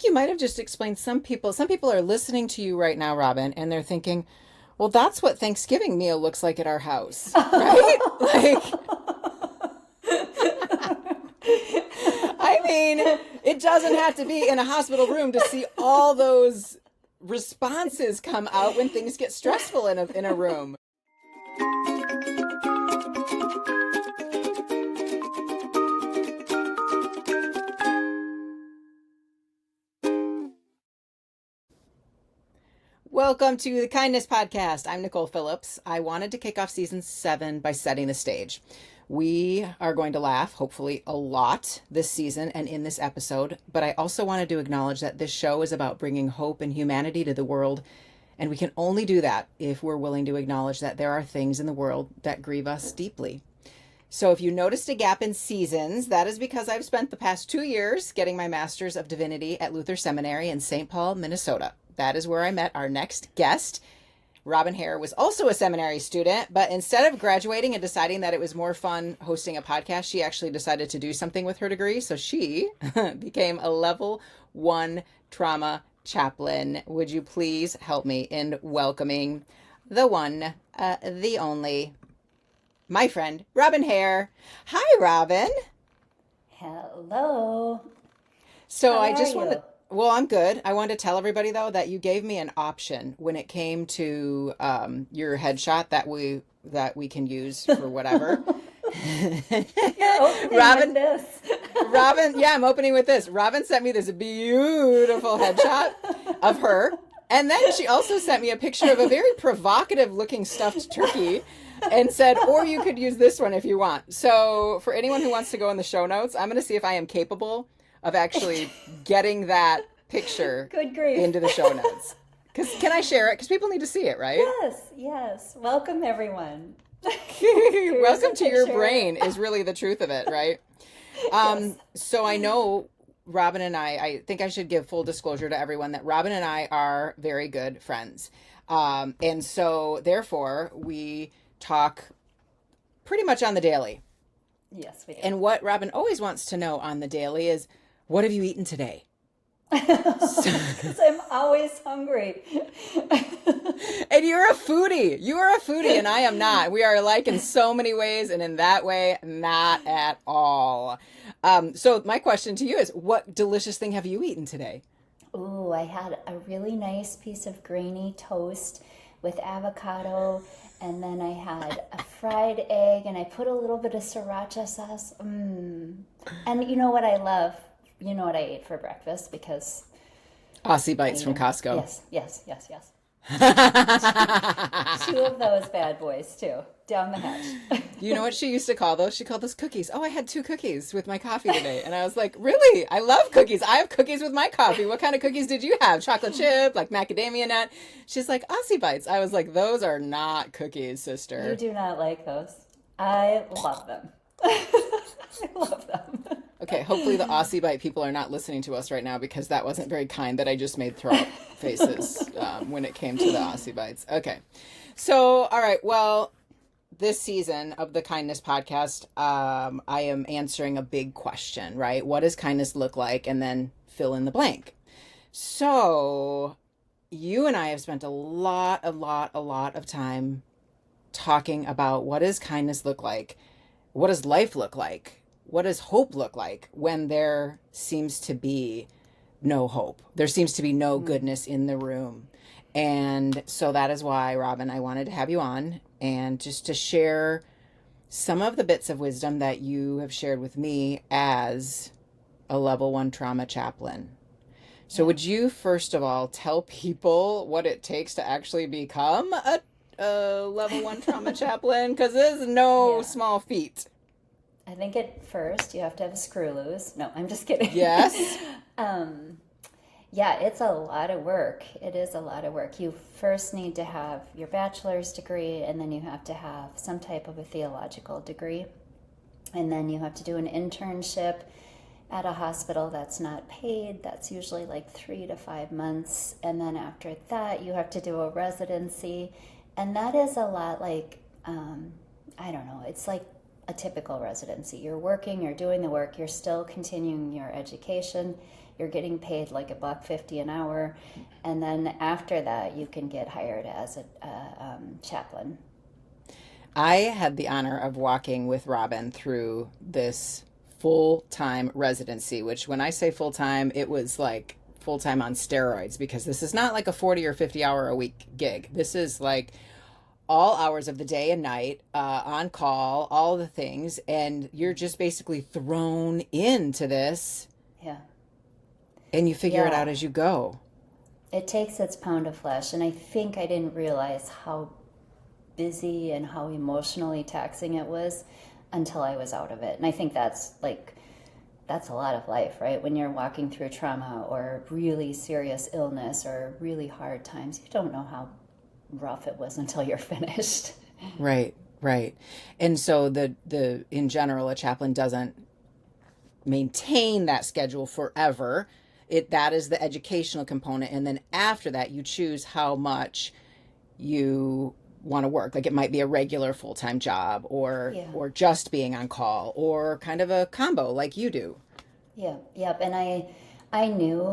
you might have just explained some people. Some people are listening to you right now, Robyn, and they're thinking, well, that's what Thanksgiving meal looks like at our house, right? Like, I mean, it doesn't have to be in a hospital room to see all those responses come out when things get stressful in a room. Welcome to the Kindness Podcast. I'm Nicole Phillips. I wanted to kick off season 7 by setting the stage. We are going to laugh, hopefully, a lot this season and in this episode, but I also wanted to acknowledge that this show is about bringing hope and humanity to the world, and we can only do that if we're willing to acknowledge that there are things in the world that grieve us deeply. So if you noticed a gap in seasons, that is because I've spent the past 2 years getting my Master's of Divinity at Luther Seminary in St. Paul, Minnesota. That is where I met our next guest. Robyn Hare was also a seminary student, but instead of graduating and deciding that it was more fun hosting a podcast, she actually decided to do something with her degree. So she became a level 1 trauma chaplain. Would you please help me in welcoming the one, the only, my friend, Robyn Hare. Hi, Robyn. Hello. So How I just are wanted you? Well, I'm good. I wanted to tell everybody, though, that you gave me an option when it came to your headshot that we can use for whatever. You're opening Robyn, with this. Robyn, yeah, I'm opening with this. Robyn sent me this beautiful headshot of her. And then she also sent me a picture of a very provocative looking stuffed turkey and said, or you could use this one if you want. So for anyone who wants to go in the show notes, I'm going to see if I am capable of actually getting that picture Good grief. into the show notes. Can I share it? Because people need to see it, right? Yes. Welcome, everyone. Welcome to your picture. brain is really the truth of it, right? Yes. So I know Robyn and I think I should give full disclosure to everyone that Robyn and I are very good friends. And so therefore we talk pretty much on the daily. Yes, we do. And what Robyn always wants to know on the daily is, what have you eaten today? Because I'm always hungry. And you're a foodie. You are a foodie, and I am not. We are alike in so many ways, and in that way, not at all. So my question to you is, what delicious thing have you eaten today? Ooh, I had a really nice piece of grainy toast with avocado, and then I had a fried egg, and I put a little bit of sriracha sauce. And you know what I love? You know what I ate for breakfast because Aussie bites from Costco. Yes. Two of those bad boys too, down the hatch. You know what she used to call those? She called those cookies. Oh, I had 2 cookies with my coffee today. And I was like, really? I love cookies. I have cookies with my coffee. What kind of cookies did you have? Chocolate chip, like macadamia nut? She's like, Aussie bites. I was like, those are not cookies, sister. You do not like those. I love them. I love them. Okay, hopefully the Aussie bite people are not listening to us right now because that wasn't very kind that I just made throw up faces when it came to the Aussie bites. Okay, so all right, well, this season of the Kindness Podcast, I am answering a big question, right? What does kindness look like? And then fill in the blank. So you and I have spent a lot of time talking about what does kindness look like? What does life look like? What does hope look like when there seems to be no hope? There seems to be no goodness in the room. And so that is why, Robyn, I wanted to have you on and just to share some of the bits of wisdom that you have shared with me as a level 1 trauma chaplain. So would you, first of all, tell people what it takes to actually become a level 1 trauma chaplain? Because it is no small feat. I think at first you have to have a screw loose. No, I'm just kidding. Yes. Yeah, it's a lot of work. It is a lot of work. You first need to have your bachelor's degree, and then you have to have some type of a theological degree. And then you have to do an internship at a hospital that's not paid. That's usually like 3 to 5 months. And then after that, you have to do a residency. And that is a lot like, I don't know, it's like a typical residency. You're working, you're doing the work, you're still continuing your education. you're getting paid like $1.50 an hour, and then after that you can get hired as a chaplain. I had the honor of walking with Robyn through this full-time residency, which when I say full-time, it was like full-time on steroids, because this is not like a 40 or 50 hour a week gig. This is like all hours of the day and night, on call, all the things. And you're just basically thrown into this. Yeah. And you figure it out as you go. It takes its pound of flesh. And I think I didn't realize how busy and how emotionally taxing it was until I was out of it. And I think that's a lot of life, right? When you're walking through trauma or really serious illness or really hard times, you don't know how rough it was until you're finished. Right. And so the in general, a chaplain doesn't maintain that schedule forever. That is the educational component. And then after that, you choose how much you want to work. Like it might be a regular full-time job or just being on call or kind of a combo like you do. Yep. And I knew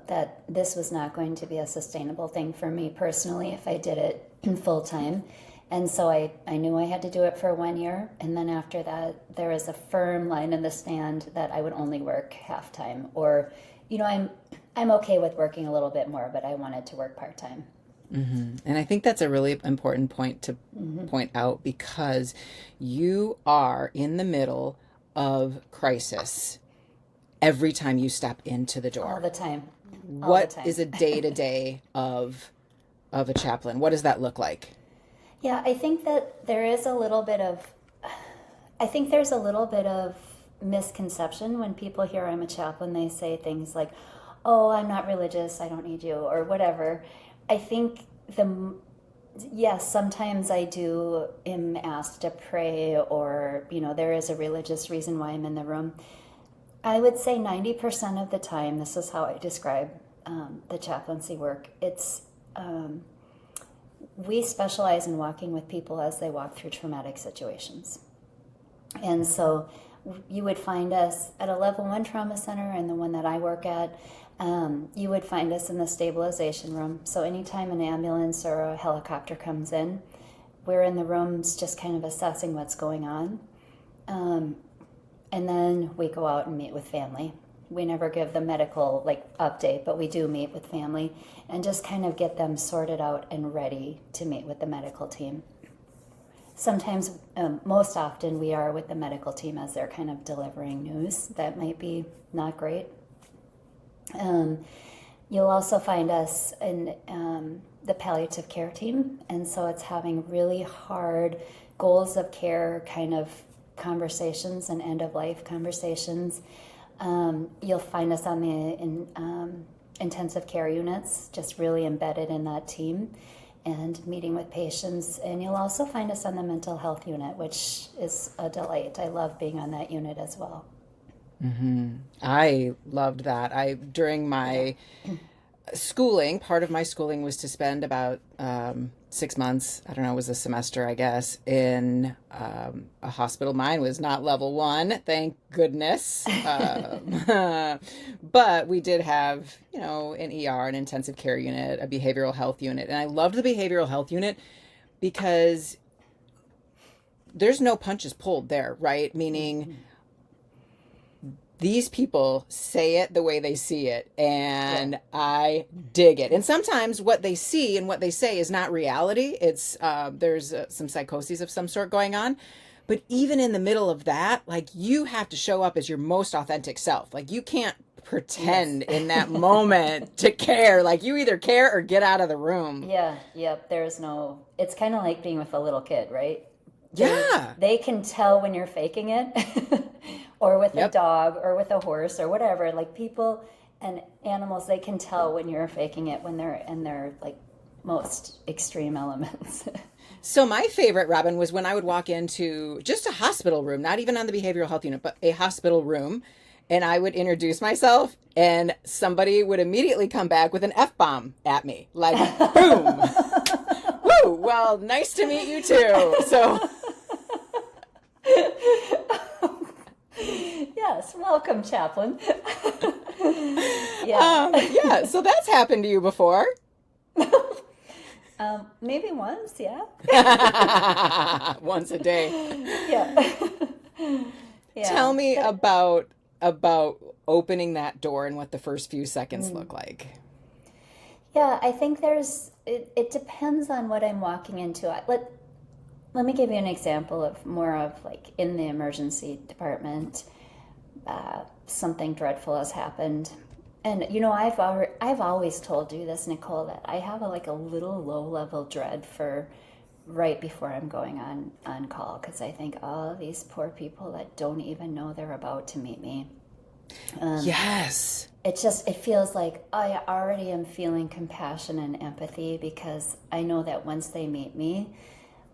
that this was not going to be a sustainable thing for me personally if I did it full-time. And so I knew I had to do it for 1 year. And then after that, there was a firm line in the sand that I would only work half-time. Or, I'm okay with working a little bit more, but I wanted to work part-time. Mm-hmm. And I think that's a really important point to point out, because you are in the middle of crisis every time you step into the door. All the time. What is a day-to-day of a chaplain? What does that look like? Yeah, I think that there's a little bit of misconception when people hear I'm a chaplain. They say things like, oh, I'm not religious, I don't need you, or whatever. I think sometimes I am asked to pray, or, there is a religious reason why I'm in the room. I would say 90% of the time, this is how I describe the chaplaincy work. It's, we specialize in walking with people as they walk through traumatic situations. And so you would find us at a level 1 trauma center, and the one that I work at, you would find us in the stabilization room. So anytime an ambulance or a helicopter comes in, we're in the rooms just kind of assessing what's going on. And then we go out and meet with family. We never give the medical update, but we do meet with family and just kind of get them sorted out and ready to meet with the medical team. Sometimes, most often, we are with the medical team as they're kind of delivering news that might be not great. You'll also find us in the palliative care team, and so it's having really hard goals of care kind of conversations and end-of-life conversations. You'll find us on the intensive care units, just really embedded in that team and meeting with patients. And you'll also find us on the mental health unit, which is a delight. I love being on that unit as well. Mm-hmm. I loved that. During my schooling, part of my schooling was to spend about 6 months, I don't know, it was a semester, I guess, in a hospital. Mine was not level 1, thank goodness. But we did have, an ER, an intensive care unit, a behavioral health unit. And I loved the behavioral health unit because there's no punches pulled there, right? Meaning these people say it the way they see it, and I dig it. And sometimes what they see and what they say is not reality. It's there's some psychoses of some sort going on. But even in the middle of that, you have to show up as your most authentic self. You can't pretend in that moment to care. You either care or get out of the room. Yeah, yep. It's kind of like being with a little kid, right? Yeah. They can tell when you're faking it. Or with a dog or with a horse or whatever. People and animals, they can tell when you're faking it when they're in their most extreme elements. So my favorite, Robyn, was when I would walk into just a hospital room, not even on the behavioral health unit, but a hospital room, and I would introduce myself, and somebody would immediately come back with an F-bomb at me. Boom. Woo, well, nice to meet you too. So... Yes, welcome, chaplain. Yeah. Yeah, so that's happened to you before. Maybe once, yeah. Once a day. Yeah. Tell Yeah. me But about opening that door and what the first few seconds look like. yeah, I think it depends on what I'm walking into. Let me give you an example of more of like in the emergency department, something dreadful has happened. And I've always told you this, Nicole, that I have a little low level dread for right before I'm going on call, because I think, oh, these poor people that don't even know they're about to meet me. Yes. It feels like I already am feeling compassion and empathy, because I know that once they meet me,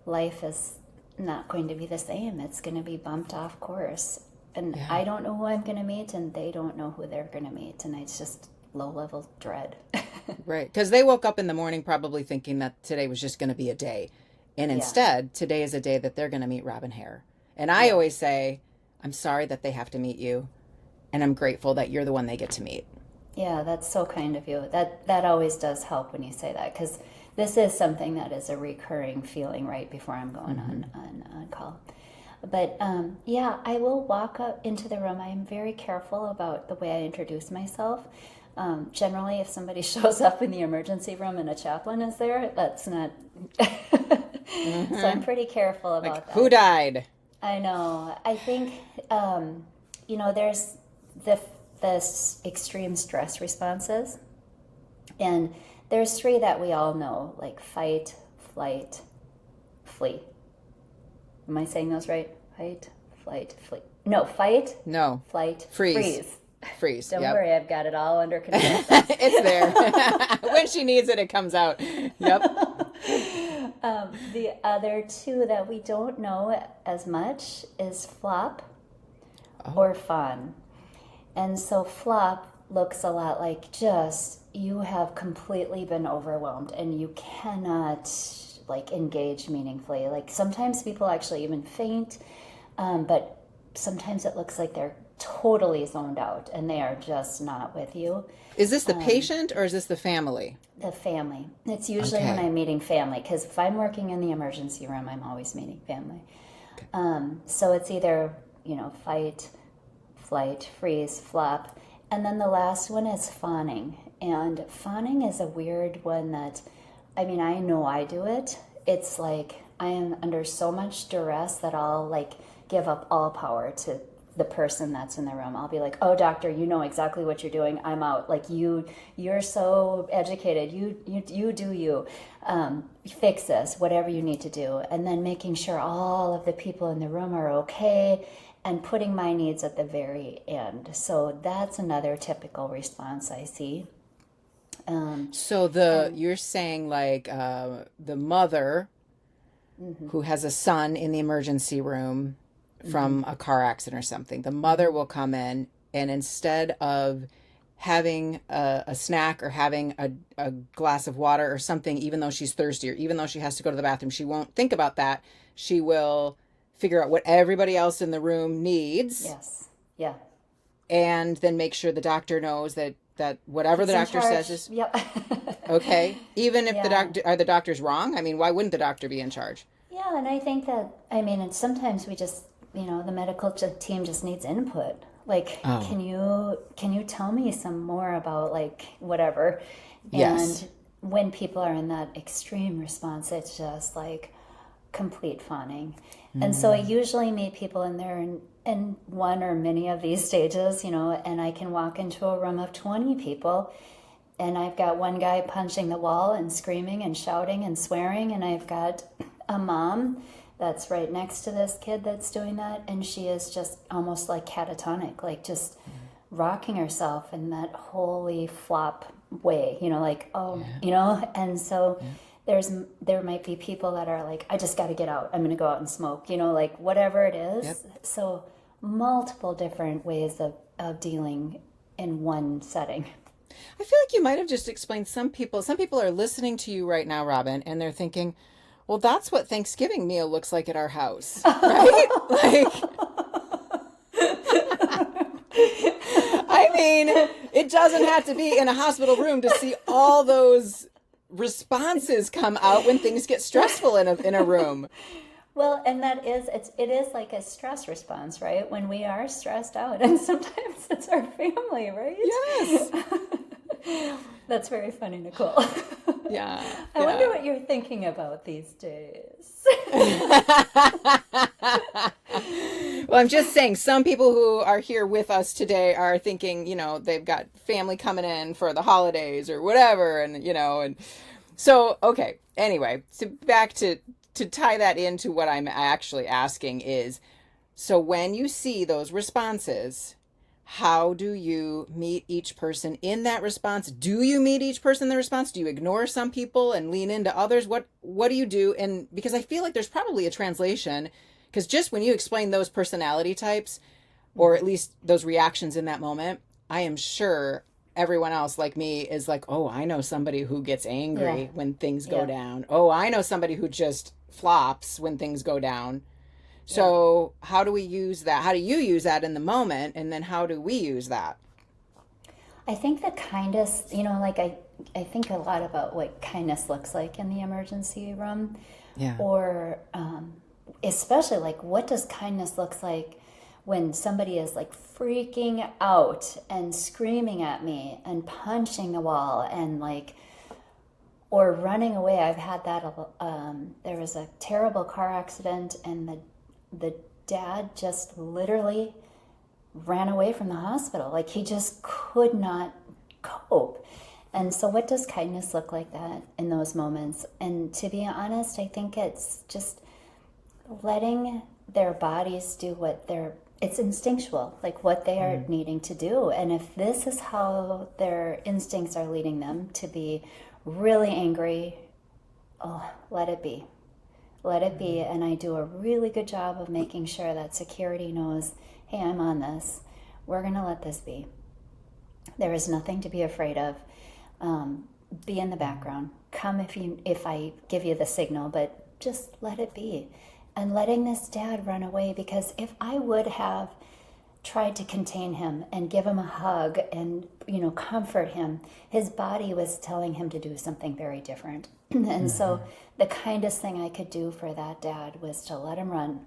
life is not going to be the same. It's going to be bumped off course. And Yeah. I don't know who I'm going to meet, and they don't know who they're going to meet. And it's just low level dread. Right. Because they woke up in the morning probably thinking that today was just going to be a day. And instead, today is a day that they're going to meet Robyn Hare. And I always say, I'm sorry that they have to meet you. And I'm grateful that you're the one they get to meet. Yeah, that's so kind of you. That always does help when you say that, because this is something that is a recurring feeling right before I'm going on call. But yeah, I will walk up into the room. I am very careful about the way I introduce myself. Generally, if somebody shows up in the emergency room and a chaplain is there, that's not. So I'm pretty careful about that. Who died? I know. I think there's the extreme stress responses, and there's three that we all know, like fight, flight, flee. Am I saying those right? Fight, flight, flee. No, fight, No. flight, Freeze. Freeze. Don't Yep. worry, I've got it all under control. It's there. When she needs it, it comes out. Yep. The other two that we don't know as much is flop or fawn. And so flop looks a lot like just you have completely been overwhelmed and you cannot engage meaningfully. Like sometimes people actually even faint, but sometimes it looks like they're totally zoned out and they are just not with you. Is this the patient or is this the family? The family. It's usually when I'm meeting family, because if I'm working in the emergency room, I'm always meeting family. Okay. So it's either, fight, flight, freeze, flop. And then the last one is fawning. And fawning is a weird one that, I know I do it. It's like I am under so much duress that I'll give up all power to the person that's in the room. I'll be like, oh, doctor, you know exactly what you're doing. I'm out. You're so educated. You do you. Fix this, whatever you need to do. And then making sure all of the people in the room are okay and putting my needs at the very end. So that's another typical response I see. You're saying the mother who has a son in the emergency room from a car accident or something, the mother will come in, and instead of having a snack or having a glass of water or something, even though she's thirsty or even though she has to go to the bathroom, she won't think about that. She will figure out what everybody else in the room needs. Yes. Yeah. And then make sure the doctor knows that whatever the doctor says is okay. Even if the doctors wrong? Why wouldn't the doctor be in charge? Yeah, and I think that, and sometimes we just, the medical team just needs input. Can you tell me some more about whatever? Yes. And when people are in that extreme response, it's just complete fawning. And so I usually meet people in there in one or many of these stages, and I can walk into a room of 20 people and I've got one guy punching the wall and screaming and shouting and swearing, and I've got a mom that's right next to this kid that's doing that, and she is just almost catatonic, just rocking herself in that holy flop way, and so there might be people that are I just got to get out, I'm going to go out and smoke, whatever it is. Yep. So multiple different ways of dealing in one setting. I feel like you might have just explained some people are listening to you right now, Robyn, and they're thinking, well, that's what Thanksgiving meal looks like at our house, right? mean, it doesn't have to be in a hospital room to see all those responses come out when things get stressful in a room. Well, and it is like a stress response, right? When we are stressed out, and sometimes it's our family, right? Yes. That's very funny, Nicole. Yeah. I wonder what you're thinking about these days. Well, I'm just saying, some people who are here with us today are thinking, they've got family coming in for the holidays or whatever. And so, okay. Anyway, so back to tie that into what I'm actually asking is, so when you see those responses, how do you meet each person in that response? Do you meet each person in the response? Do you ignore some people and lean into others? What do you do? And because I feel like there's probably a translation, because just when you explain those personality types, or at least those reactions in that moment, I am sure everyone else like me is like, oh, I know somebody who gets angry when things go down. Oh, I know somebody who just flops when things go down. So how do we use that? How do you use that in the moment? And then how do we use that? I think the kindest, I think a lot about what kindness looks like in the emergency room. Yeah. Or especially like, what does kindness look like when somebody is like freaking out and screaming at me and punching the wall and or running away. I've had that. There was a terrible car accident, and the dad just literally ran away from the hospital. Like, he just could not cope. And so what does kindness look like that in those moments? And to be honest, I think it's just letting their bodies do it's instinctual, like what they are needing to do. And if this is how their instincts are leading them to be really angry, let it be. Let it be. And I do a really good job of making sure that security knows, hey, I'm on this. We're going to let this be. There is nothing to be afraid of. Be in the background. Come if I give you the signal, but just let it be. And letting this dad run away, because if I would have tried to contain him and give him a hug and, comfort him, his body was telling him to do something very different. And so the kindest thing I could do for that dad was to let him run,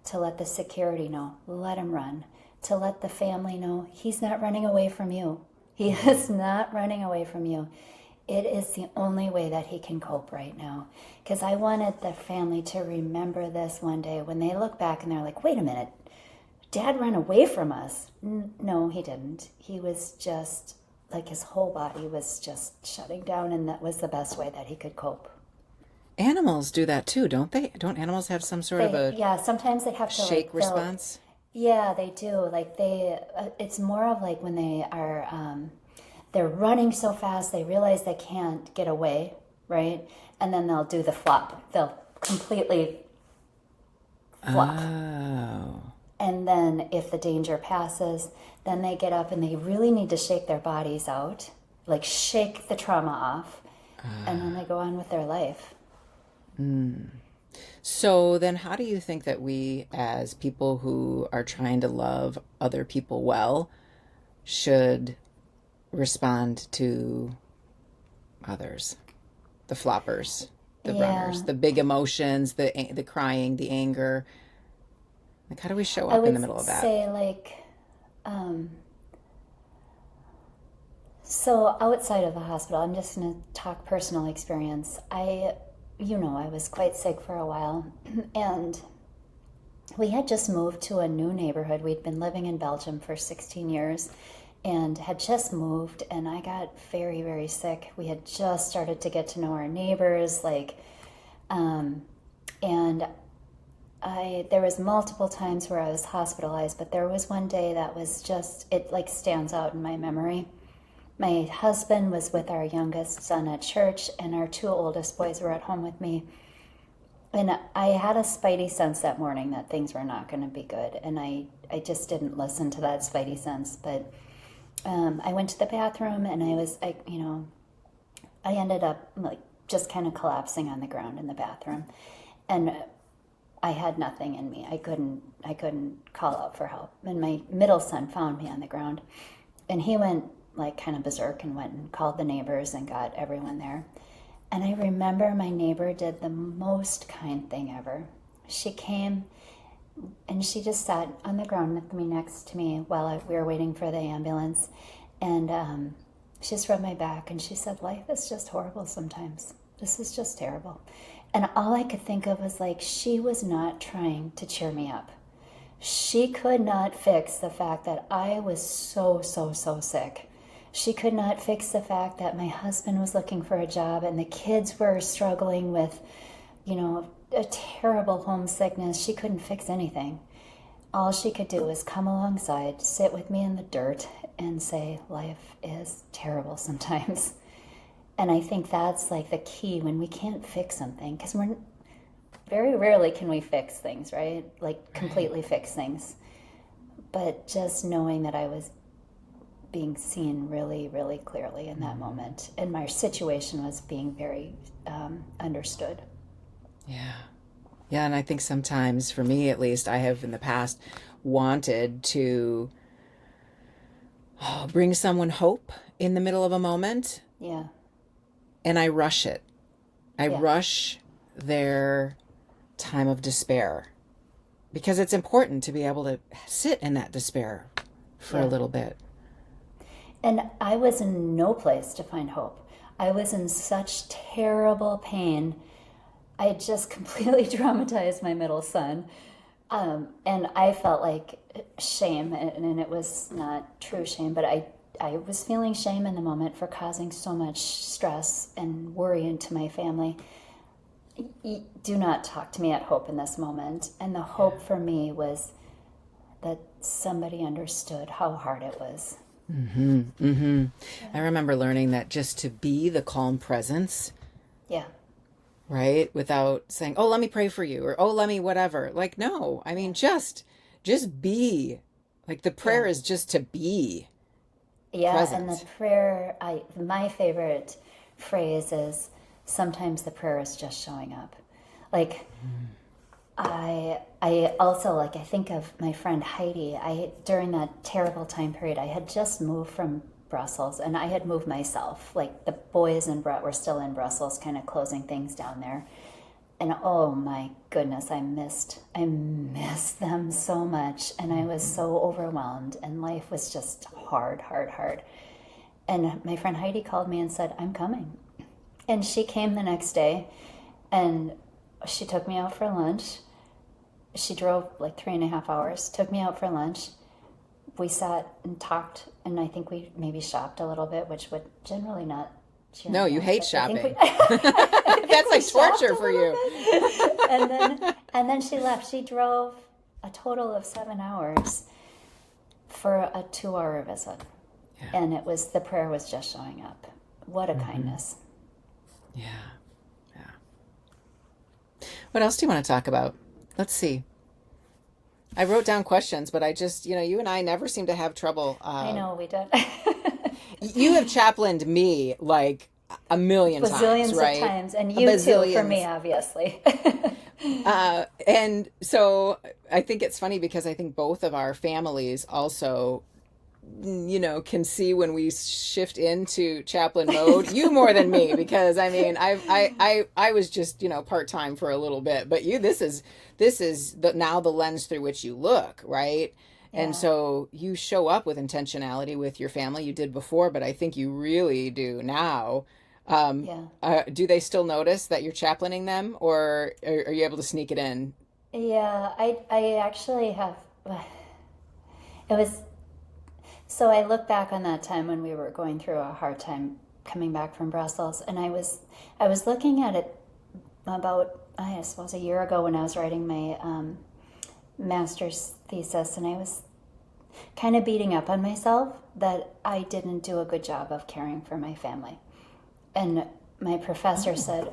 to let the security know, let him run, to let the family know he's not running away from you. He is not running away from you. It is the only way that he can cope right now. Because I wanted the family to remember this one day when they look back and they're like, wait a minute, Dad ran away from us. No, he didn't. He was just, his whole body was just shutting down, and that was the best way that he could cope. Animals do that too, don't they? Don't animals have some sort of a sometimes they have to shake response? Yeah, they do. It's more of when they are, they're running so fast, they realize they can't get away, right? And then they'll do the flop. They'll completely flop. Oh. And then if the danger passes, then they get up and they really need to shake their bodies out, shake the trauma off, and then they go on with their life. So then how do you think that we, as people who are trying to love other people well, should respond to others, the floppers, the runners, the big emotions, the crying, the anger? How do we show up in the middle of that? I would say, so outside of the hospital, I'm just going to talk personal experience. I was quite sick for a while, and we had just moved to a new neighborhood. We'd been living in Belgium for 16 years and had just moved, and I got very, very sick. We had just started to get to know our neighbors, and there was multiple times where I was hospitalized, but there was one day that was just, it stands out in my memory. My husband was with our youngest son at church, and our two oldest boys were at home with me. And I had a spidey sense that morning that things were not going to be good, and I just didn't listen to that spidey sense. But I went to the bathroom, and I ended up just kind of collapsing on the ground in the bathroom, and I had nothing in me. I couldn't call out for help. And my middle son found me on the ground, And he went like kind of berserk and went and called the neighbors and got everyone there. And I remember my neighbor did the most kind thing ever. She came and she just sat on the ground with me, next to me, while we were waiting for the ambulance. And she just rubbed my back and she said, life is just horrible sometimes. This is just terrible. And all I could think of was like, she was not trying to cheer me up. She could not fix the fact that I was so sick. She could not fix the fact that my husband was looking for a job and the kids were struggling with, a terrible homesickness. She couldn't fix anything. All she could do was come alongside, sit with me in the dirt, and say, life is terrible sometimes. And I think that's like the key when we can't fix something, because very rarely can we fix things, right? Like completely fix things. But just knowing that I was being seen really, really clearly in that moment, and my situation was being very understood. Yeah. Yeah, and I think sometimes, for me at least, I have in the past wanted to bring someone hope in the middle of a moment. Yeah. And I rush it. I rush their time of despair, because it's important to be able to sit in that despair for a little bit. And I was in no place to find hope. I was in such terrible pain. I had just completely traumatized my middle son. And I felt like shame, and it was not true shame, but I was feeling shame in the moment for causing so much stress and worry into my family. Do not talk to me at hope in this moment. And the hope for me was that somebody understood how hard it was. Mm-hmm. Mm-hmm. Yeah. I remember learning that just to be the calm presence. Yeah. Right? Without saying, oh, let me pray for you, or, oh, let me whatever. Like, no, I mean, just be. Like, the prayer is just to be. Yeah, present. And the prayer, my favorite phrase is, sometimes the prayer is just showing up. Like, I also, like, I think of my friend Heidi. During that terrible time period, I had just moved from Brussels, and I had moved myself. Like, the boys were still in Brussels, kind of closing things down there. And oh my goodness, I missed them so much, and I was so overwhelmed, and life was just hard. And my friend Heidi called me and said, I'm coming. And she came the next day, and she took me out for lunch. She drove like 3.5 hours, took me out for lunch. We sat and talked, and I think we maybe shopped a little bit, which would generally not. No, you hate shopping. That's like torture for you. and then she left. She drove a total of 7 hours for a 2-hour visit. Yeah. And the prayer was just showing up. What a kindness. Yeah. What else do you want to talk about? Let's see. I wrote down questions, but I just, you and I never seem to have trouble. I know, we don't. You have chaplained me like a million times, right? Bazillions of times, and you too, for me, obviously. And so I think it's funny, because I think both of our families also, can see when we shift into chaplain mode. You more than me, because I mean, I was just part-time for a little bit, but this is now the lens through which you look, right? Yeah. And so you show up with intentionality with your family. You did before, but I think you really do now. Do they still notice that you're chaplaining them, or are you able to sneak it in? Yeah, I actually have. It was. So I look back on that time when we were going through a hard time coming back from Brussels, and I was looking at it about, I suppose, a year ago when I was writing my master's thesis, and I was kind of beating up on myself that I didn't do a good job of caring for my family. And my professor said,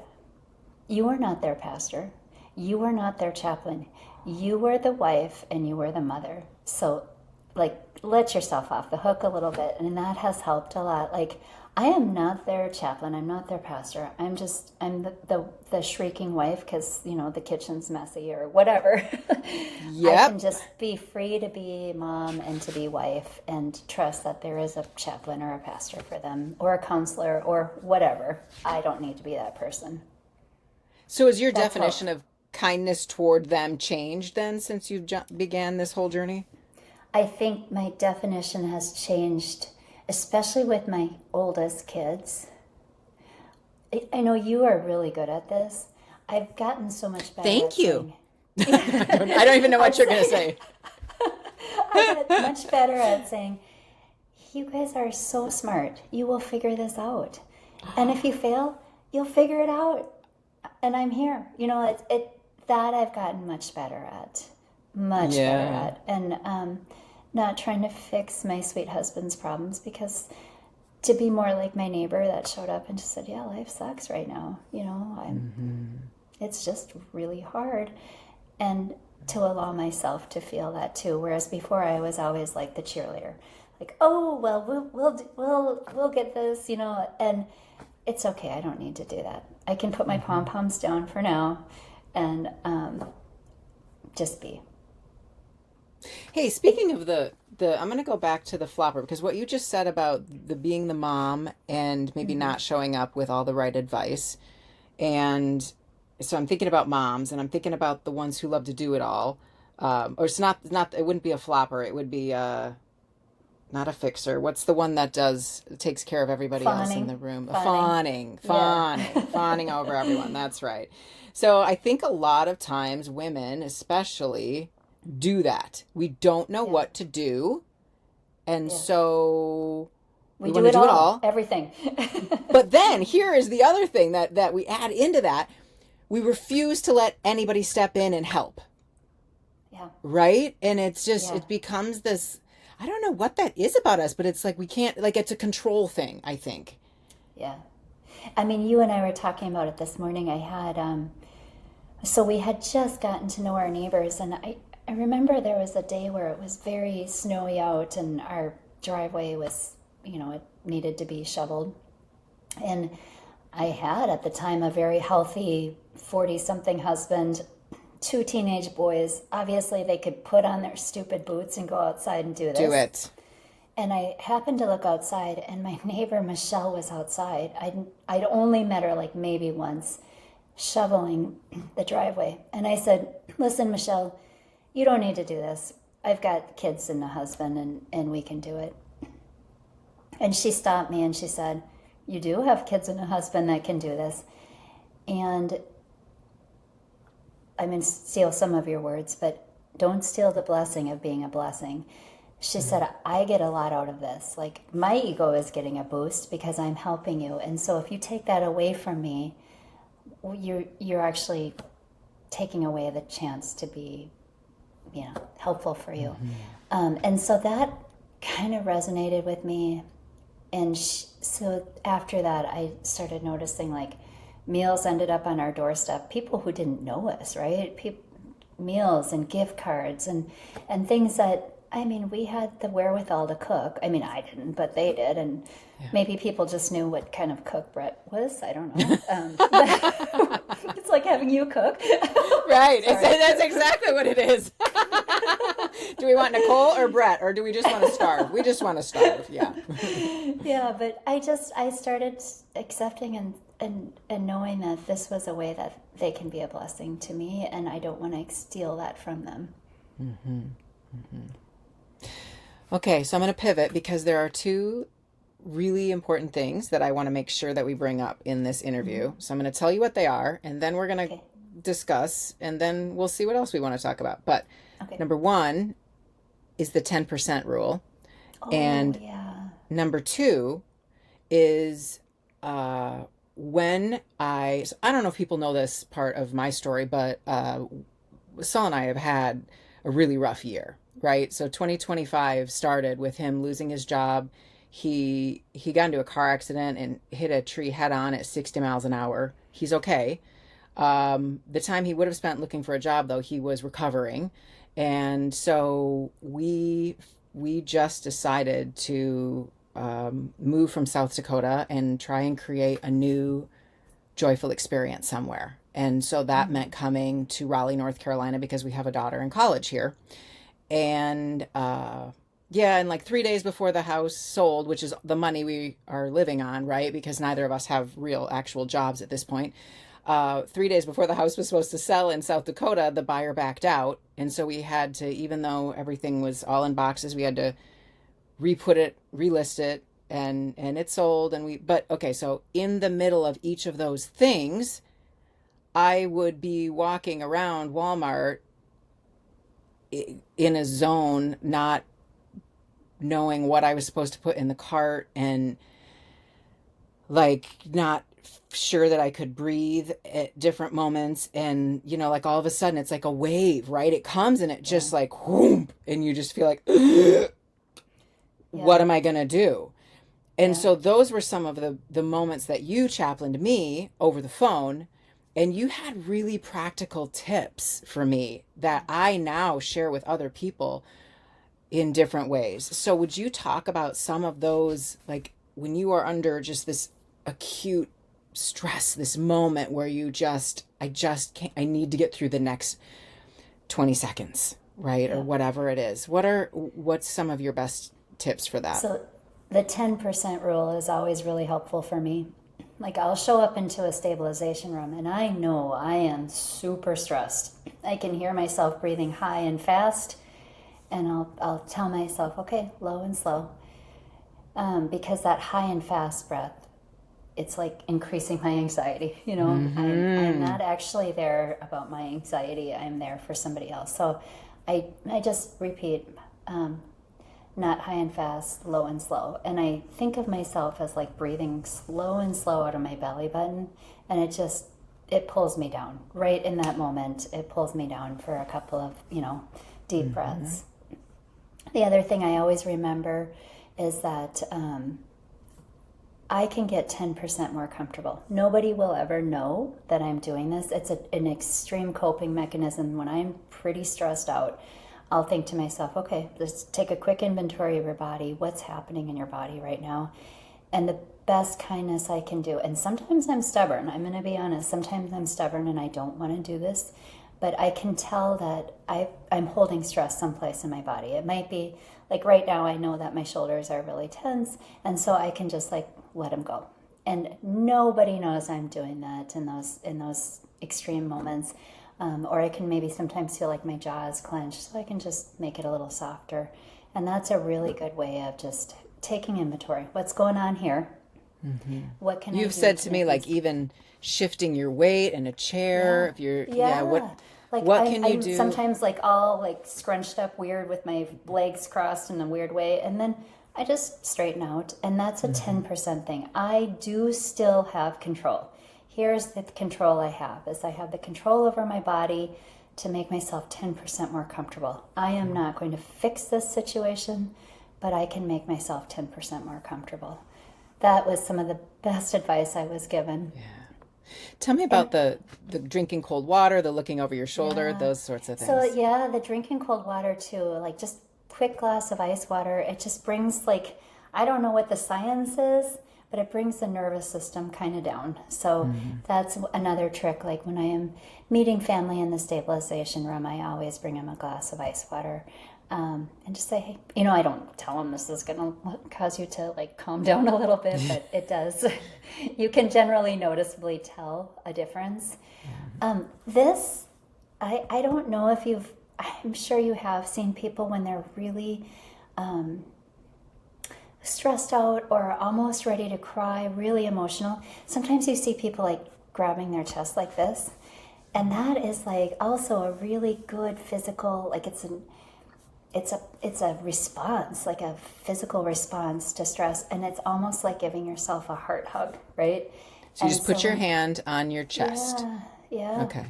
you are not their pastor. You are not their chaplain. You were the wife and you were the mother. So, like, let yourself off the hook a little bit. And that has helped a lot. Like, I am not their chaplain. I'm not their pastor. I'm the shrieking wife because, the kitchen's messy or whatever. Yep. I can just be free to be mom and to be wife and trust that there is a chaplain or a pastor for them or a counselor or whatever. I don't need to be that person. So is your That's definition hope. of kindness toward them changed then since you began this whole journey? I think my definition has changed, especially with my oldest kids. I know you are really good at this. I've gotten so much better. Thank you. I don't even know what you're going to say. I got much better at saying, you guys are so smart. You will figure this out. And if you fail, you'll figure it out. And I'm here. That I've gotten much better at. Much better at. And not trying to fix my sweet husband's problems, because to be more like my neighbor that showed up and just said, yeah, life sucks right now. It's just really hard. And to allow myself to feel that too. Whereas before I was always like the cheerleader, like, oh, well, we'll get this, and it's okay. I don't need to do that. I can put my pom-poms down for now and just be. Hey, speaking of the I'm going to go back to the flopper, because what you just said about being the mom and maybe not showing up with all the right advice. And so I'm thinking about moms, and I'm thinking about the ones who love to do it all. Or it's not, it wouldn't be a flopper. It would be not a fixer. What's the one that takes care of everybody else in the room? Fawning over everyone. That's right. So I think a lot of times women, especially, do that. We don't know what to do, and so we do it all. Everything. But then here is the other thing that we add into that: we refuse to let anybody step in and help. Yeah. Right? And it's just it becomes this. I don't know what that is about us, but it's like we can't. Like, it's a control thing, I think. Yeah. I mean, you and I were talking about it this morning. I had so we had just gotten to know our neighbors, and I remember there was a day where it was very snowy out and our driveway was, it needed to be shoveled. And I had at the time a very healthy 40-something husband, 2 teenage boys. Obviously they could put on their stupid boots and go outside and do this. Do it. And I happened to look outside, and my neighbor Michelle was outside. I'd only met her like maybe once, shoveling the driveway. And I said, listen, Michelle, you don't need to do this. I've got kids and a husband, and we can do it. And she stopped me and she said, you do have kids and a husband that can do this. And I'm going to steal some of your words, but don't steal the blessing of being a blessing. She said, I get a lot out of this. Like, my ego is getting a boost because I'm helping you. And so if you take that away from me, you're actually taking away the chance to be helpful for you. And so that kind of resonated with me. And so after that, I started noticing, like, meals ended up on our doorstep. People who didn't know us, right? Meals and gift cards and things that, I mean, we had the wherewithal to cook. I mean, I didn't, but they did. And maybe people just knew what kind of cook Brett was. I don't know. It's like having you cook. Right. That's exactly what it is. Do we want Nicole or Brett, or do we just want to starve? We just want to starve. Yeah. Yeah, but I started accepting and knowing that this was a way that they can be a blessing to me, and I don't want to steal that from them. Okay, so I'm going to pivot because there are 2 really important things that I want to make sure that we bring up in this interview. So I'm going to tell you what they are, and then we're going to discuss, and then we'll see what else we want to talk about. But number 1 is the 10% rule. And number 2 is when I don't know if people know this part of my story, but Saul and I have had a really rough year, right? So 2025 started with him losing his job. He got into a car accident and hit a tree head on at 60 miles an hour. He's okay. The time he would have spent looking for a job, though, he was recovering. And so we just decided to move from South Dakota and try and create a new joyful experience somewhere. And so that meant coming to Raleigh, North Carolina, because we have a daughter in college here. And yeah, and like 3 days before the house sold, which is the money we are living on, right? Because neither of us have real actual jobs at this point. 3 days before the house was supposed to sell in South Dakota, the buyer backed out. And so we had to, even though everything was all in boxes, we had to re-put it, relist it, and it sold. But okay, so in the middle of each of those things, I would be walking around Walmart in a zone, not knowing what I was supposed to put in the cart, and like not sure that I could breathe at different moments. And, you know, like all of a sudden it's like a wave, right? It comes and it just like, whoomp, and you just feel like, what am I going to do? And so those were some of the moments that you chaplained me over the phone. And you had really practical tips for me that I now share with other people in different ways. So would you talk about some of those, like when you are under just this acute stress, this moment where you I just can't, I need to get through the next 20 seconds, right? Or whatever it is. What's some of your best tips for that? So the 10% rule is always really helpful for me. Like I'll show up into a stabilization room and I know I am super stressed. I can hear myself breathing high and fast, and I'll tell myself, okay, low and slow. Because that high and fast breath, it's like increasing my anxiety. You know, I'm not actually there about my anxiety. I'm there for somebody else. So I just repeat, not high and fast, low and slow. And I think of myself as like breathing slow and slow out of my belly button. And it pulls me down right in that moment. It pulls me down for a couple of, deep breaths. The other thing I always remember is that I can get 10% more comfortable. Nobody will ever know that I'm doing this. It's an extreme coping mechanism. When I'm pretty stressed out, I'll think to myself, okay, let's take a quick inventory of your body. What's happening in your body right now? And the best kindness I can do, and sometimes I'm stubborn, I'm going to be honest, sometimes I'm stubborn and I don't want to do this, but I can tell that I'm holding stress someplace in my body. It might be, like right now I know that my shoulders are really tense, and so I can just like let them go. And nobody knows I'm doing that in those extreme moments. Or I can maybe sometimes feel like my jaw is clenched, so I can just make it a little softer. And that's a really good way of just taking inventory. What's going on here? What can You've said to me, like even shifting your weight in a chair. If you're, what can you do? Sometimes like all like scrunched up weird with my legs crossed in a weird way, and then I just straighten out. And that's a 10% thing. I do still have control. Here's the control I have, is I have the control over my body to make myself 10% more comfortable. I am not going to fix this situation, but I can make myself 10% more comfortable. That was some of the best advice I was given. Yeah. Tell me about the drinking cold water, the looking over your shoulder, those sorts of things. So the drinking cold water too, like just quick glass of ice water. It just brings like, I don't know what the science is, but it brings the nervous system kind of down. So that's another trick. Like when I am meeting family in the stabilization room, I always bring them a glass of ice water and just say, hey, I don't tell them this is going to cause you to like calm down a little bit, but it does. You can generally noticeably tell a difference. I don't know if I'm sure you have seen people when they're really stressed out or almost ready to cry, really emotional. Sometimes you see people like grabbing their chest like this, and that is like also a really good physical, like it's a response, like a physical response to stress, and it's almost like giving yourself a heart hug, right? So you just put your hand on your chest. Yeah. Okay.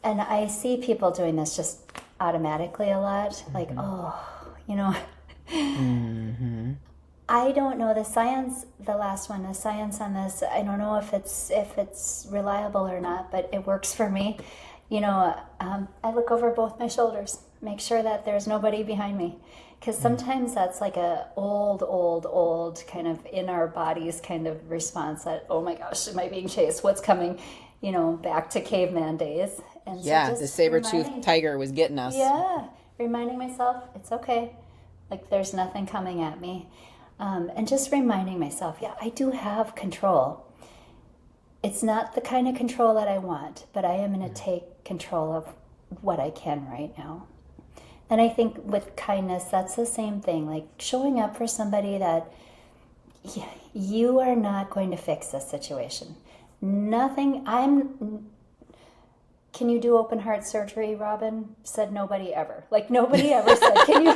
And I see people doing this just automatically a lot, like, I don't know the science on this. I don't know if it's reliable or not, but it works for me. I look over both my shoulders, make sure that there's nobody behind me. Because sometimes that's like a old kind of in our bodies kind of response that, oh my gosh, am I being chased? What's coming? Back to caveman days. And so Yeah, just the saber-toothed tiger was getting us. Yeah, reminding myself it's okay. Like there's nothing coming at me. And just reminding myself, yeah, I do have control. It's not the kind of control that I want, but I am going to take control of what I can right now. And I think with kindness, that's the same thing. Like showing up for somebody that you are not going to fix this situation. Can you do open heart surgery, Robyn? Said nobody ever. Like nobody ever said, can you?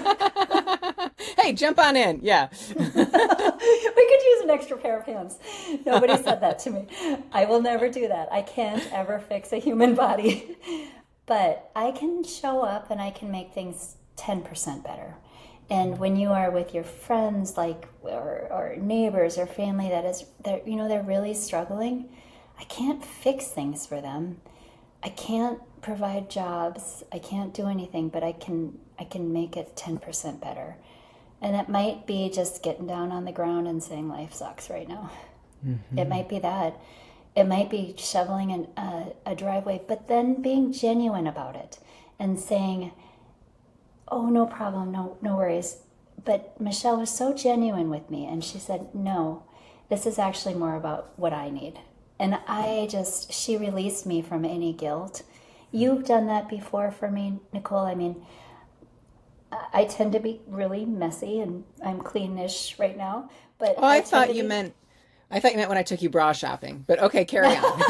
Hey, jump on in. Yeah. We could use an extra pair of hands. Nobody said that to me. I will never do that. I can't ever fix a human body. But I can show up and I can make things 10% better. And when you are with your friends, like or neighbors or family they're really struggling, I can't fix things for them. I can't provide jobs. I can't do anything, but I can make it 10% better. And it might be just getting down on the ground and saying life sucks right now. Mm-hmm. It might be that. It might be shoveling a driveway, but then being genuine about it and saying, oh, no problem, no worries. But Michelle was so genuine with me, and she said, no, this is actually more about what I need. And she released me from any guilt. You've done that before for me, Nicole. I mean, I tend to be really messy, and I'm cleanish right now. But I thought you meant when I took you bra shopping. But okay, carry on.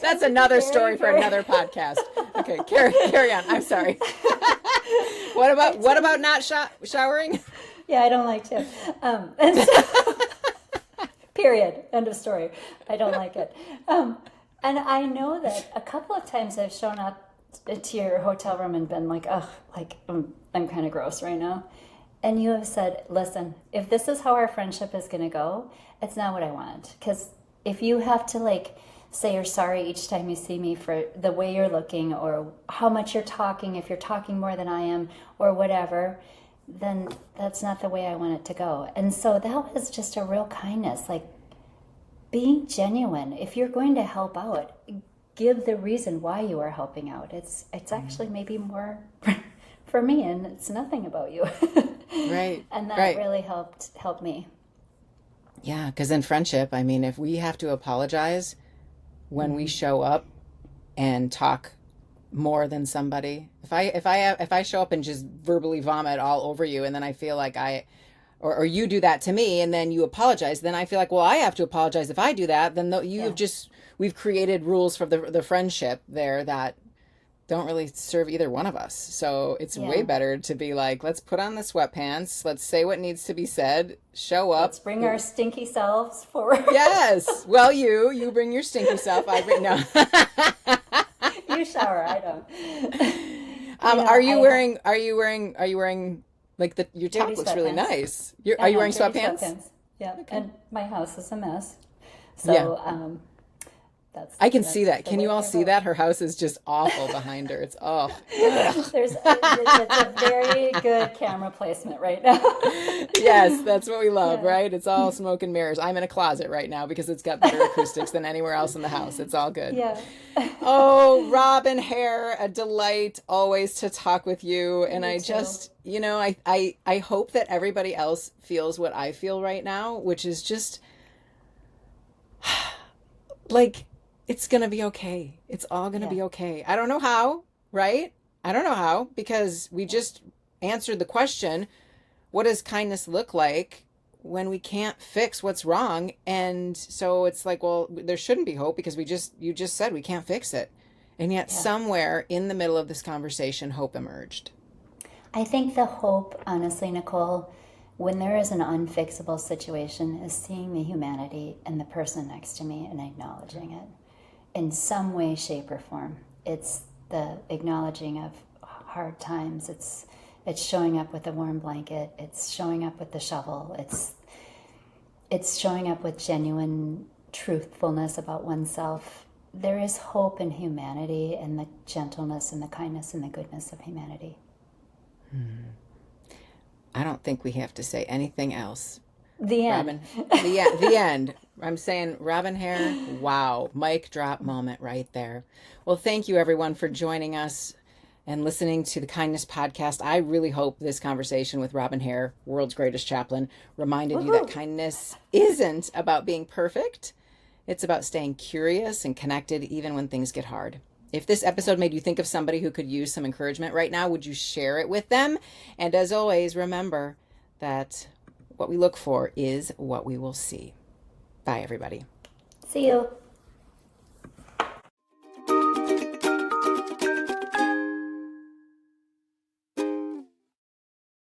That's another story for another podcast. Okay, carry on. I'm sorry. What about not showering? Yeah, I don't like to. And so, period. End of story. I don't like it. And I know that a couple of times I've shown up to your hotel room and been like, oh, like I'm kind of gross right now. And you have said, listen, if this is how our friendship is going to go, it's not what I want. Because if you have to say you're sorry each time you see me for the way you're looking or how much you're talking, if you're talking more than I am or whatever, then that's not the way I want it to go. And so that was just a real kindness, like being genuine. If you're going to help out, give the reason why you are helping out. It's actually maybe more for me, and it's nothing about you. Right. And that really helped me. Yeah, because in friendship, I mean, if we have to apologize when we show up and talk more than somebody, if I show up and just verbally vomit all over you, and then I feel like or you do that to me, and then you apologize, then I feel like, well, I have to apologize if I do that. Then we've created rules for the friendship there that don't really serve either one of us. So it's way better to be like, let's put on the sweatpants, let's say what needs to be said, show up. Let's bring our stinky selves forward. Yes. Well, you bring your stinky self. I bring no. You shower, I don't. Are you wearing like your top looks really nice. Are you wearing sweatpants? Yeah. Okay. And my house is a mess. So I can see that. Can you all see that? Her house is just awful behind her. It's it's a very good camera placement right now. Yes, that's what we love, right? It's all smoke and mirrors. I'm in a closet right now because it's got better acoustics than anywhere else in the house. It's all good. Yeah. Oh, Robyn Hare, a delight always to talk with you. And Me I too. just, I hope that everybody else feels what I feel right now, which is just like, it's going to be okay. It's all going to be okay. I don't know how, right? I don't know how, because we just answered the question, what does kindness look like when we can't fix what's wrong? And so it's like, well, there shouldn't be hope because you just said we can't fix it. And yet somewhere in the middle of this conversation, hope emerged. I think the hope, honestly, Nicole, when there is an unfixable situation, is seeing the humanity in the person next to me and acknowledging it. In some way, shape, or form. It's the acknowledging of hard times. It's showing up with a warm blanket. It's showing up with the shovel. It's showing up with genuine truthfulness about oneself. There is hope in humanity and the gentleness and the kindness and the goodness of humanity. I don't think we have to say anything else. The end. Robyn, the end. I'm saying Robyn Hare, wow, mic drop moment right there. Well, thank you everyone for joining us and listening to the Kindness Podcast. I really hope this conversation with Robyn Hare, world's greatest chaplain, reminded you that kindness isn't about being perfect. It's about staying curious and connected even when things get hard. If this episode made you think of somebody who could use some encouragement right now, would you share it with them? And as always, remember that what we look for is what we will see. Bye, everybody. See you.